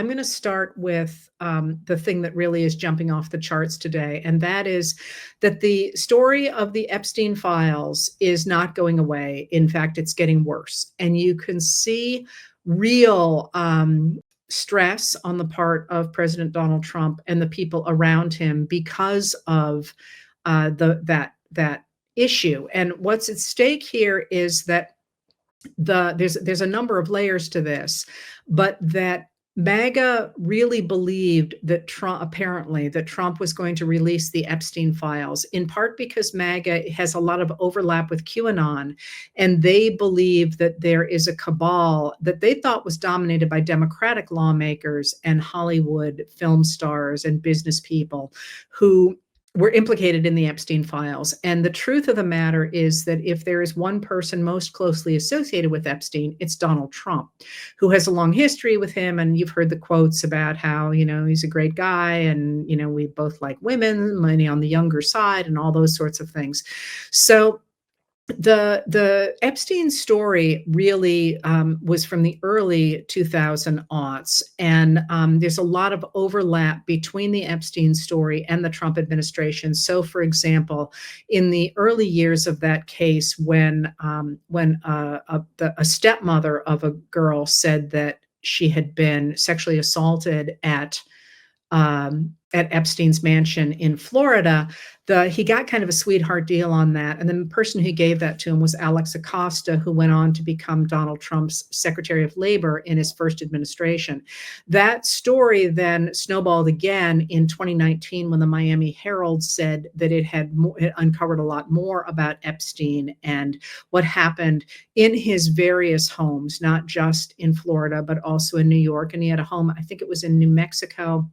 I'm going to start with the thing that really is jumping off the charts today, and that is that the story of the Epstein files is not going away. In fact, it's getting worse. And you can see real stress on the part of President Donald Trump and the people around him because of that issue. And what's at stake here is that there's a number of layers to this, but that MAGA really believed that Trump was going to release the Epstein files, in part because MAGA has a lot of overlap with QAnon, and they believe that there is a cabal that they thought was dominated by Democratic lawmakers and Hollywood film stars and business people who were implicated in the Epstein files. And the truth of the matter is that if there is one person most closely associated with Epstein, it's Donald Trump, who has a long history with him. And you've heard the quotes about how, he's a great guy and, we both like women, money on the younger side and all those sorts of things. So the Epstein story really was from the early 2000 aughts, and there's a lot of overlap between the Epstein story and the Trump administration. So, for example, in the early years of that case, when a stepmother of a girl said that she had been sexually assaulted at Epstein's mansion in Florida, he got kind of a sweetheart deal on that. And then the person who gave that to him was Alex Acosta, who went on to become Donald Trump's Secretary of Labor in his first administration. That story then snowballed again in 2019 when the Miami Herald said that it had uncovered a lot more about Epstein and what happened in his various homes, not just in Florida, but also in New York. And he had a home, I think it was in New Mexico,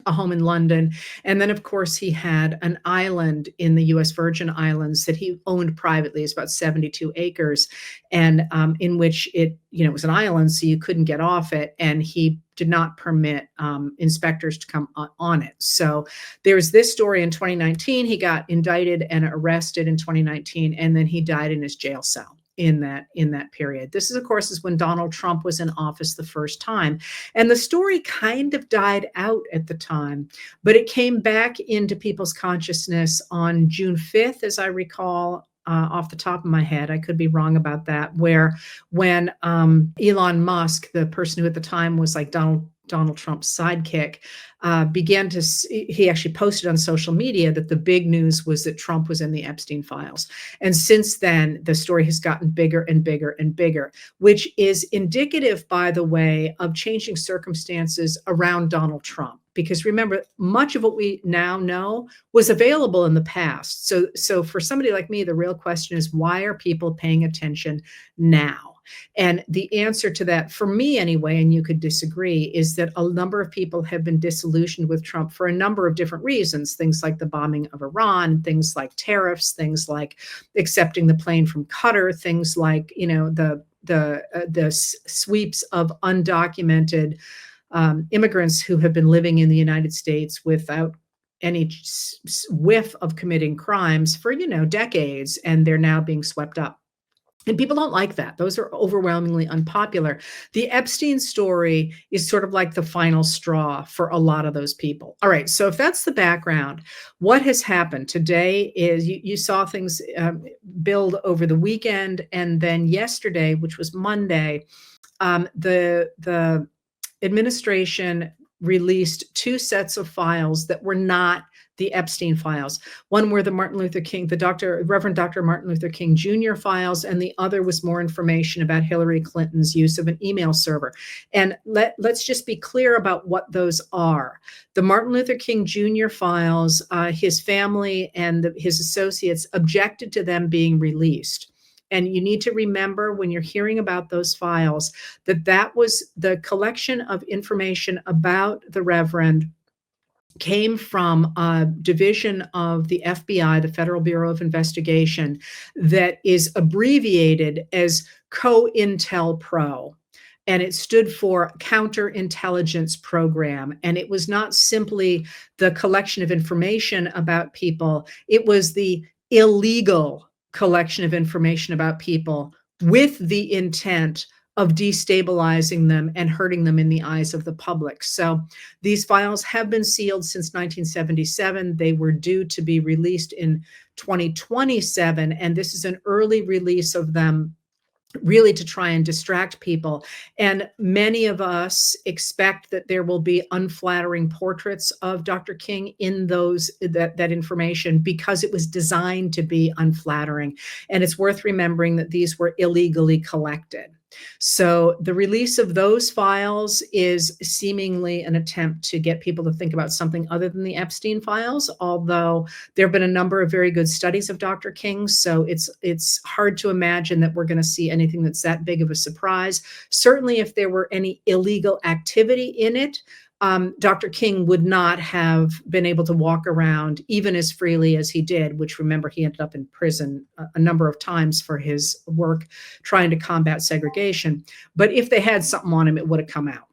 a home in London. And then, of course, he had an island in the U.S. Virgin Islands that he owned privately. It's about 72 acres, and in which it was an island, so you couldn't get off it. And he did not permit inspectors to come on it. So there's this story in 2019. He got indicted and arrested in 2019, and then he died in his jail cell in that period. This is, of course, is when Donald Trump was in office the first time. And the story kind of died out at the time, but it came back into people's consciousness on June 5th, as I recall, off the top of my head. I could be wrong about that, when Elon Musk, the person who at the time was like Donald Trump's sidekick, he actually posted on social media that the big news was that Trump was in the Epstein files. And since then, the story has gotten bigger and bigger and bigger, which is indicative, by the way, of changing circumstances around Donald Trump. Because remember, much of what we now know was available in the past. So for somebody like me, the real question is, why are people paying attention now? And the answer to that, for me anyway, and you could disagree, is that a number of people have been disillusioned with Trump for a number of different reasons. Things like the bombing of Iran, things like tariffs, things like accepting the plane from Qatar, things like the sweeps of undocumented immigrants who have been living in the United States without any whiff of committing crimes for decades, and they're now being swept up. And people don't like that. Those are overwhelmingly unpopular. The Epstein story is sort of like the final straw for a lot of those people. All right, so if that's the background, what has happened today is you saw things build over the weekend, and then yesterday, which was Monday, the administration released two sets of files that were not the Epstein files. One were the Reverend Dr. Martin Luther King Jr. files, and the other was more information about Hillary Clinton's use of an email server. And let's just be clear about what those are. The Martin Luther King Jr. files, his family and his associates objected to them being released. And you need to remember, when you're hearing about those files, that was the collection of information about the Reverend came from a division of the FBI, the Federal Bureau of Investigation, that is abbreviated as COINTELPRO. And it stood for Counterintelligence Program. And it was not simply the collection of information about people, it was the illegal collection of information about people with the intent of destabilizing them and hurting them in the eyes of the public. So these files have been sealed since 1977. They were due to be released in 2027, and this is an early release of them, really to try and distract people. And many of us expect that there will be unflattering portraits of Dr. King in that information, because it was designed to be unflattering. And it's worth remembering that these were illegally collected. So the release of those files is seemingly an attempt to get people to think about something other than the Epstein files, although there have been a number of very good studies of Dr. King, so it's hard to imagine that we're going to see anything that's that big of a surprise. Certainly, if there were any illegal activity in it, Dr. King would not have been able to walk around even as freely as he did, which, remember, he ended up in prison a number of times for his work trying to combat segregation. But if they had something on him, it would have come out.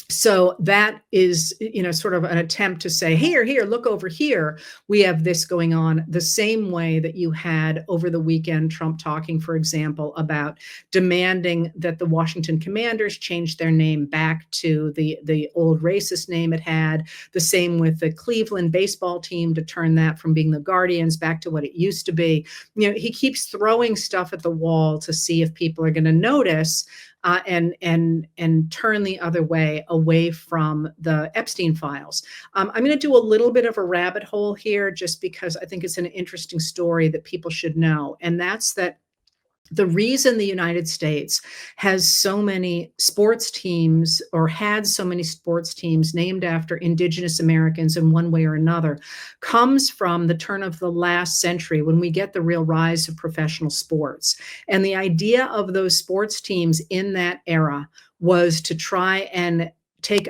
So that is, sort of an attempt to say, here, look over here. We have this going on, the same way that you had over the weekend Trump talking, for example, about demanding that the Washington Commanders change their name back to the old racist name it had. The same with the Cleveland baseball team, to turn that from being the Guardians back to what it used to be. He keeps throwing stuff at the wall to see if people are going to notice. And turn the other way, away from the Epstein files. I'm going to do a little bit of a rabbit hole here, just because I think it's an interesting story that people should know. And that's that the reason the United States has so many sports teams, or had so many sports teams named after Indigenous Americans in one way or another, comes from the turn of the last century, when we get the real rise of professional sports. And the idea of those sports teams in that era was to try and take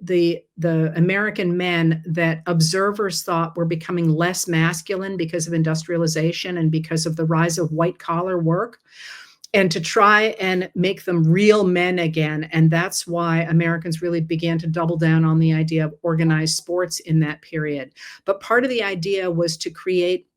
the American men that observers thought were becoming less masculine because of industrialization and because of the rise of white collar work, and to try and make them real men again. And that's why Americans really began to double down on the idea of organized sports in that period. But part of the idea was to create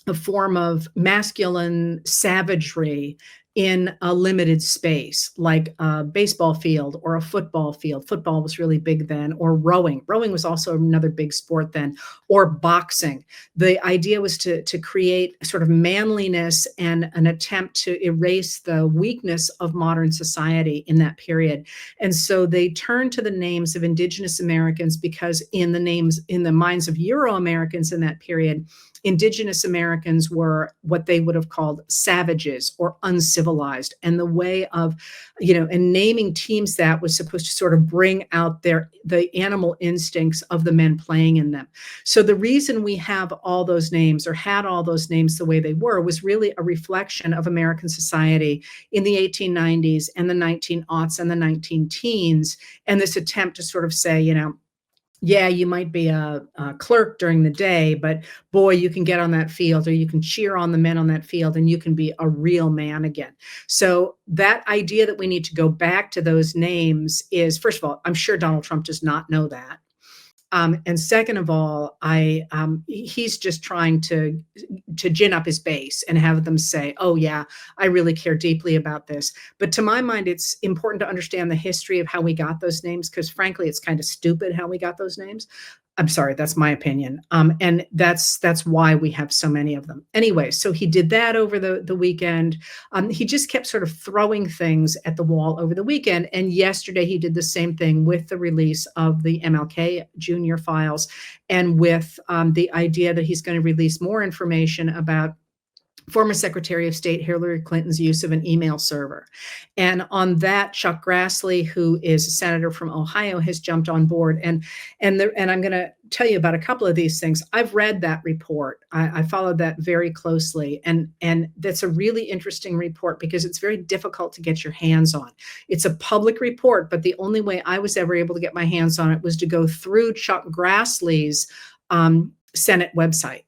a form of masculine savagery in a limited space, like a baseball field or a football field. Football was really big then, or rowing. Rowing was also another big sport then, or boxing. The idea was to create sort of manliness and an attempt to erase the weakness of modern society in that period. And so they turned to the names of Indigenous Americans, because in the minds of Euro-Americans in that period, Indigenous Americans were what they would have called savages or uncivilized. And the way of, and naming teams that was supposed to sort of bring out the animal instincts of the men playing in them. So the reason we have all those names, or had all those names the way they were, was really a reflection of American society in the 1890s and the 1900s and the 19-teens. And this attempt to sort of say, yeah, you might be a clerk during the day, but boy, you can get on that field, or you can cheer on the men on that field, and you can be a real man again. So that idea that we need to go back to those names is, first of all, I'm sure Donald Trump does not know that. And second of all, he's just trying to gin up his base and have them say, oh yeah, I really care deeply about this. But to my mind, it's important to understand the history of how we got those names, because frankly, it's kind of stupid how we got those names. I'm sorry, that's my opinion. And that's why we have so many of them. Anyway, so he did that over the weekend. He just kept sort of throwing things at the wall over the weekend. And yesterday he did the same thing with the release of the MLK Jr. files, and with the idea that he's going to release more information about former Secretary of State Hillary Clinton's use of an email server. And on that, Chuck Grassley, who is a senator from Ohio, has jumped on board. And I'm going to tell you about a couple of these things. I've read that report. I followed that very closely. And that's a really interesting report, because it's very difficult to get your hands on. It's a public report, but the only way I was ever able to get my hands on it was to go through Chuck Grassley's Senate website.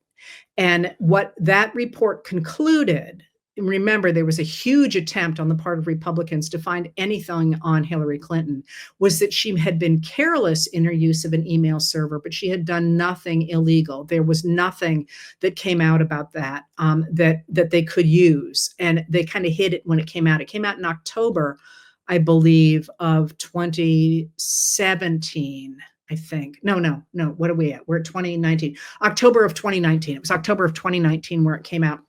And what that report concluded remember, there was a huge attempt on the part of Republicans to find anything on Hillary Clinton, was that she had been careless in her use of an email server, but she had done nothing illegal. There was nothing that came out about that that they could use, and they kind of hid it when it came out. It came out in October, I believe, of 2017. I think. No. What are we at? We're at 2019. October of 2019. It was October of 2019 where it came out.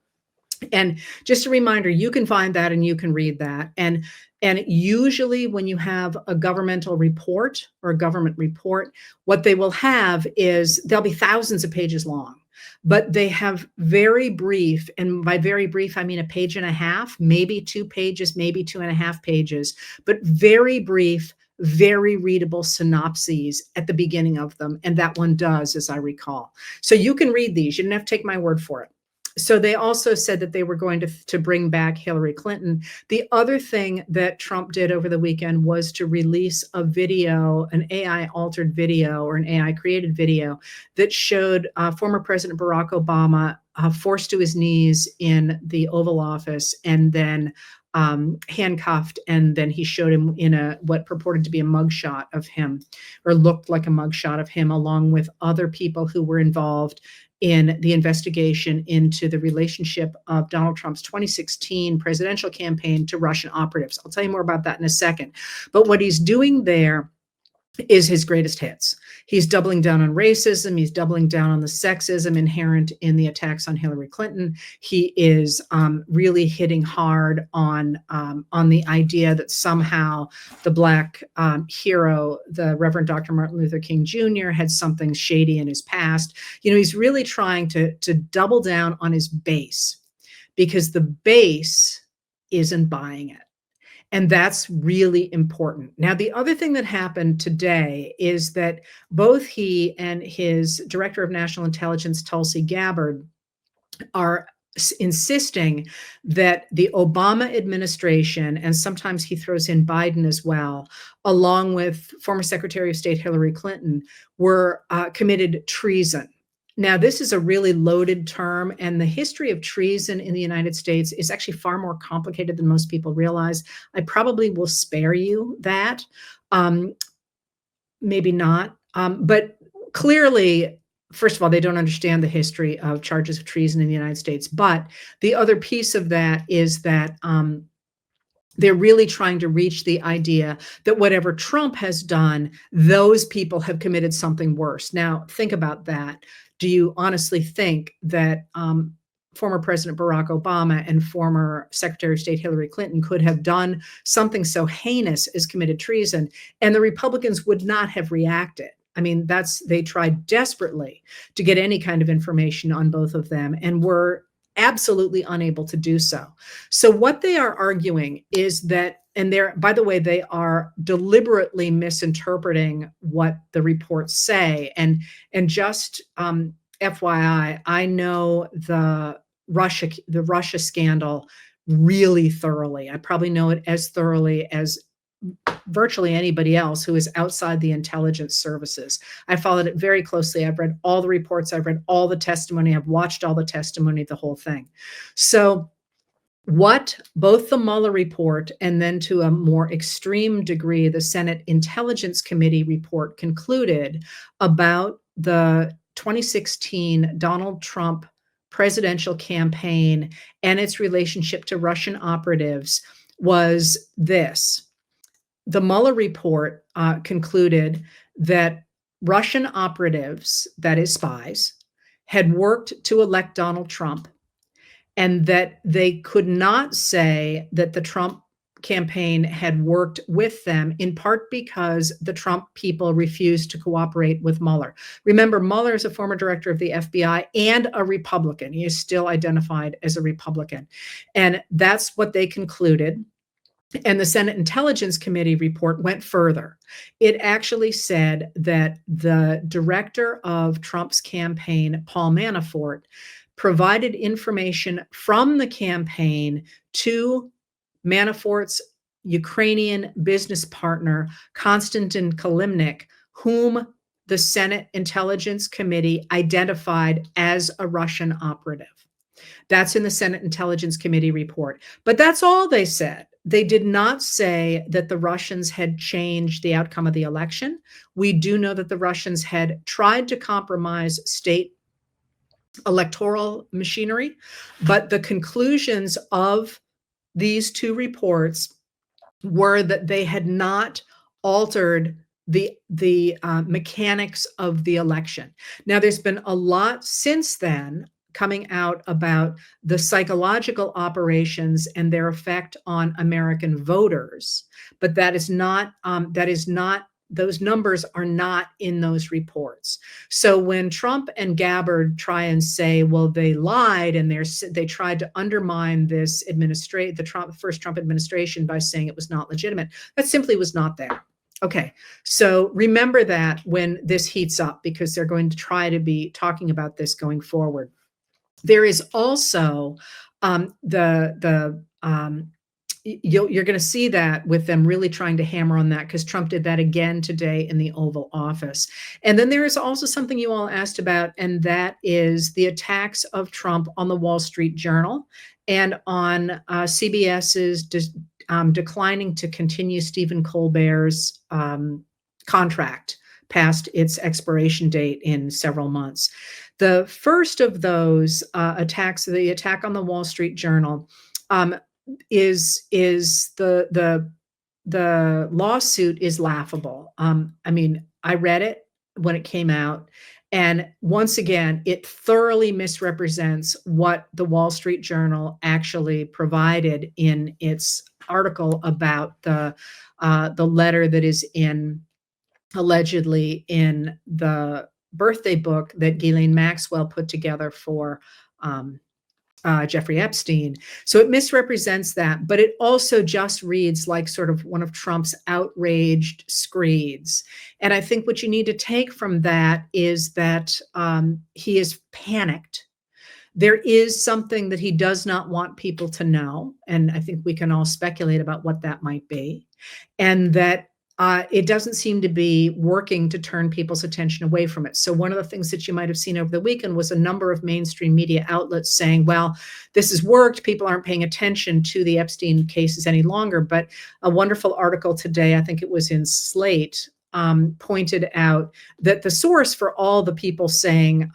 And just a reminder, you can find that and you can read that. And usually when you have a governmental report or a government report, what they will have is they'll be thousands of pages long, but they have very brief, and by very brief, I mean a page and a half, maybe 2 pages, maybe 2.5 pages, but very brief, very readable synopses at the beginning of them. And that one does, as I recall. So you can read these. You don't have to take my word for it. So they also said that they were going to bring back Hillary Clinton. The other thing that Trump did over the weekend was to release a video, an AI altered video or an AI created video that showed former President Barack Obama forced to his knees in the Oval Office and then handcuffed, and then he showed him in what purported to be a mugshot of him, or looked like a mugshot of him, along with other people who were involved in the investigation into the relationship of Donald Trump's 2016 presidential campaign to Russian operatives. I'll tell you more about that in a second. But what he's doing there is his greatest hits. He's doubling down on racism. He's doubling down on the sexism inherent in the attacks on Hillary Clinton. He is really hitting hard on the idea that somehow the Black hero, the Reverend Dr. Martin Luther King Jr., had something shady in his past. You know, he's really trying to double down on his base, because the base isn't buying it. And that's really important. Now, the other thing that happened today is that both he and his director of national intelligence, Tulsi Gabbard, are insisting that the Obama administration, and sometimes he throws in Biden as well, along with former Secretary of State Hillary Clinton, were committed treason. Now, this is a really loaded term, and the history of treason in the United States is actually far more complicated than most people realize. I probably will spare you that. Maybe not. But clearly, first of all, they don't understand the history of charges of treason in the United States. But the other piece of that is that they're really trying to reach the idea that whatever Trump has done, those people have committed something worse. Now, think about that. Do you honestly think that former President Barack Obama and former Secretary of State Hillary Clinton could have done something so heinous as committed treason, and the Republicans would not have reacted? I mean, they tried desperately to get any kind of information on both of them and were absolutely unable to do so. So what they are arguing is that, and by the way, they are deliberately misinterpreting what the reports say. And just FYI, I know the Russia scandal really thoroughly. I probably know it as thoroughly as virtually anybody else who is outside the intelligence services. I followed it very closely. I've read all the reports. I've read all the testimony. I've watched all the testimony, the whole thing. So what both the Mueller report and then to a more extreme degree, the Senate Intelligence Committee report concluded about the 2016 Donald Trump presidential campaign and its relationship to Russian operatives was this. The Mueller report concluded that Russian operatives, that is spies, had worked to elect Donald Trump, and that they could not say that the Trump campaign had worked with them, in part because the Trump people refused to cooperate with Mueller. Remember, Mueller is a former director of the FBI and a Republican. He is still identified as a Republican. And that's what they concluded. And the Senate Intelligence Committee report went further. It actually said that the director of Trump's campaign, Paul Manafort, provided information from the campaign to Manafort's Ukrainian business partner, Konstantin Kilimnik, whom the Senate Intelligence Committee identified as a Russian operative. That's in the Senate Intelligence Committee report. But that's all they said. They did not say that the Russians had changed the outcome of the election. We do know that the Russians had tried to compromise state electoral machinery, but the conclusions of these two reports were that they had not altered the mechanics of the election. Now, there's been a lot since then coming out about the psychological operations and their effect on American voters, but that is not those numbers are not in those reports. So when Trump and Gabbard try and say, well, they lied and they tried to undermine this first Trump administration by saying it was not legitimate, that simply was not there. Okay, so remember that when this heats up, because they're going to try to be talking about this going forward. There is also you're going to see that with them really trying to hammer on that, because Trump did that again today in the Oval Office. And then there is also something you all asked about, and that is the attacks of Trump on the Wall Street Journal and on CBS's declining to continue Stephen Colbert's contract past its expiration date in several months. The first of those attacks, the attack on the Wall Street Journal, is the lawsuit is laughable. I mean, I read it when it came out, and once again, it thoroughly misrepresents what the Wall Street Journal actually provided in its article about the letter that is allegedly in the birthday book that Ghislaine Maxwell put together for Jeffrey Epstein. So it misrepresents that, but it also just reads like sort of one of Trump's outraged screeds. And I think what you need to take from that is that he is panicked. There is something that he does not want people to know, and I think we can all speculate about what that might be, and that it doesn't seem to be working to turn people's attention away from it. So one of the things that you might have seen over the weekend was a number of mainstream media outlets saying, well, this has worked. People aren't paying attention to the Epstein cases any longer. But a wonderful article today, I think it was in Slate, pointed out that the source for all the people saying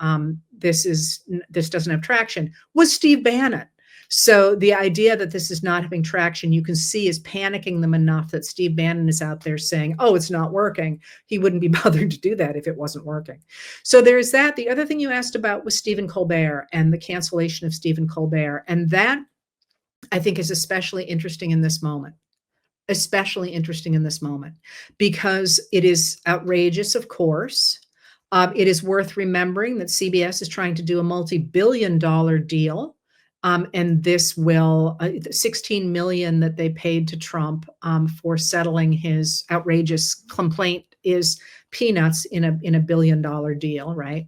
this doesn't have traction was Steve Bannon. So the idea that this is not having traction, you can see, is panicking them enough that Steve Bannon is out there saying, oh, it's not working. He wouldn't be bothered to do that if it wasn't working. So there's that. The other thing you asked about was Stephen Colbert and the cancellation of Stephen Colbert. And that, I think, is especially interesting in this moment. Because it is outrageous, of course. It is worth remembering that CBS is trying to do a multi-billion-dollar deal. And this will $16 million that they paid to Trump for settling his outrageous complaint is peanuts in a $1 billion deal, right?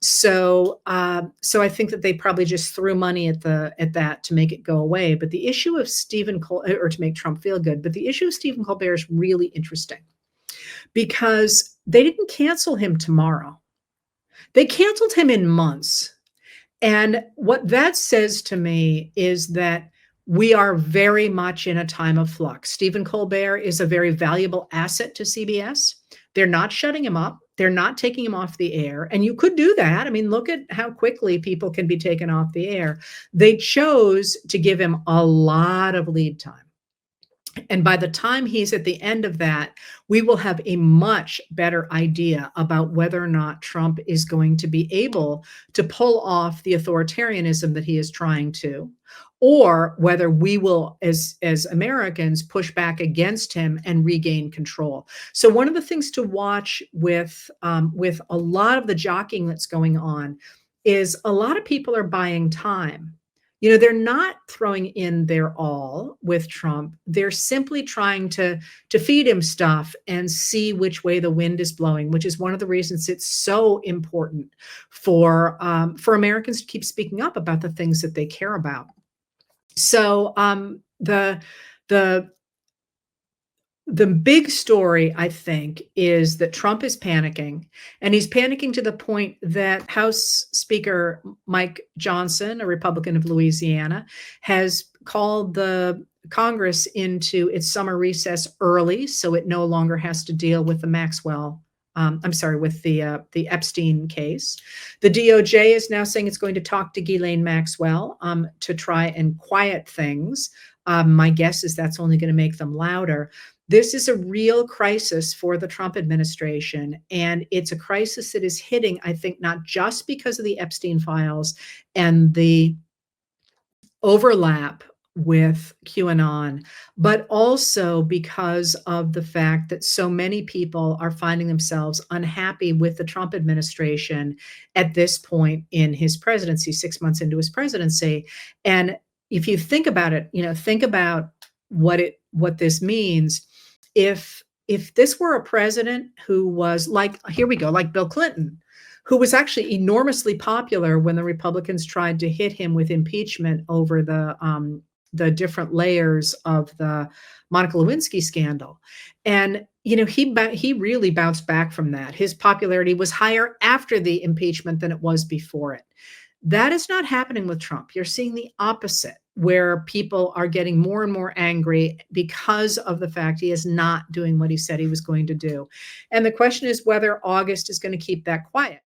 So I think that they probably just threw money at that to make it go away. But the issue of or to make Trump feel good. But the issue of Stephen Colbert is really interesting, because they didn't cancel him tomorrow. They canceled him in months. And what that says to me is that we are very much in a time of flux. Stephen Colbert is a very valuable asset to CBS. They're not shutting him up. They're not taking him off the air. And you could do that. I mean, look at how quickly people can be taken off the air. They chose to give him a lot of lead time. And by the time he's at the end of that, we will have a much better idea about whether or not Trump is going to be able to pull off the authoritarianism that he is trying to, or whether we will, as Americans, push back against him and regain control. So one of the things to watch with a lot of the jockeying that's going on is a lot of people are buying time. You know, they're not throwing in their all with Trump. They're simply trying to feed him stuff and see which way the wind is blowing, which is one of the reasons it's so important for Americans to keep speaking up about the things that they care about. So the The big story, I think, is that Trump is panicking, and he's panicking to the point that House Speaker Mike Johnson, a Republican of Louisiana, has called the Congress into its summer recess early, so it no longer has to deal with the I'm sorry, with the Epstein case. The DOJ is now saying it's going to talk to Ghislaine Maxwell to try and quiet things. My guess is that's only going to make them louder. This is a real crisis for the Trump administration, and it's a crisis that is hitting, I think, not just because of the Epstein files and the overlap with QAnon, but also because of the fact that so many people are finding themselves unhappy with the Trump administration at this point in his presidency, 6 months into his presidency. And if you think about it, think about what this means. If this were a president who was like, here we go, like Bill Clinton, who was actually enormously popular when the Republicans tried to hit him with impeachment over the different layers of the Monica Lewinsky scandal. And he really bounced back from that. His popularity was higher after the impeachment than it was before it. That is not happening with Trump. You're seeing the opposite, where people are getting more and more angry because of the fact he is not doing what he said he was going to do. And the question is whether August is going to keep that quiet.